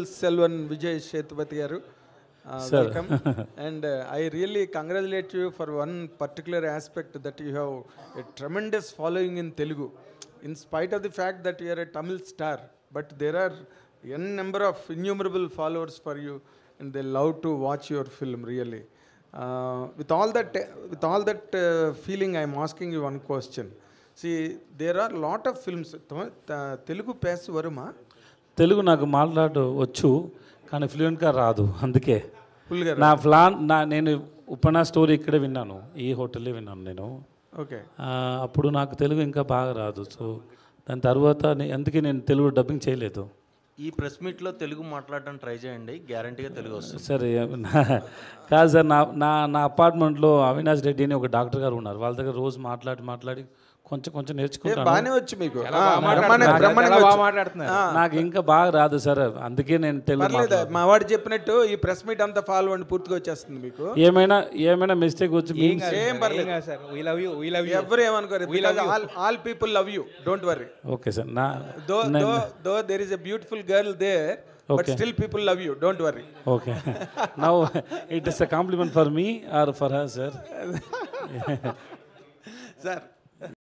Selvan Vijay Sethupathi garu. Welcome. And I really congratulate you for one particular aspect, that you have a tremendous following in Telugu. In spite of the fact that you are a Tamil star, but there are n number of innumerable followers for you, and they love to watch your film really. With all that feeling, I am asking you one question. See, there are lot of films. Telugu pass varuma? Telugu నాకు మాట్లాడు వచ్చు కానీ ఫ్లూయెంట్గా రాదు. అందుకే ఫుల్గా నేను ఉపనా story ఇక్కడే విన్నాను, ఈ హోటల్లో విన్నాను నేను. ఓకే. అప్పుడు నాకు తెలుగు ఇంకా బాగా రాదు. సో దాని తర్వాత అందుకే నేను తెలుగు డబ్బింగ్ చేయలేదు. ఈ ప్రెస్ మీట్లో తెలుగు మాట్లాడడం ట్రై చేయండి, గ్యారంటీగా తెలుగు వస్తుంది. సరే. కాదు సార్, నా అపార్ట్మెంట్లో అవినాష్ రెడ్డి అని ఒక డాక్టర్ గారు ఉన్నారు. వాళ్ళ దగ్గర రోజు మాట్లాడి కొంచెం నేర్చుకుంటాను. బాగానే వచ్చి మీకు నాకు ఇంకా బాగా రాదు సార్, అందుకే నేను తెలుగు. మా వాడు చెప్పినట్టు ఈ ప్రెస్ మీట్ అంతా ఫాలో అండి, పూర్తిగా వచ్చేస్తుంది మీకు. ఏమైనా మిస్టేక్ వచ్చి ఏం పర్లేదు సార్, ఎవరు ఏమనుకోరు. All people love you, don't worry. Okay sir. Though there is a beautiful girl there, but still people love you, don't worry. Okay. Now it is a compliment for me or for her, sir. Sir,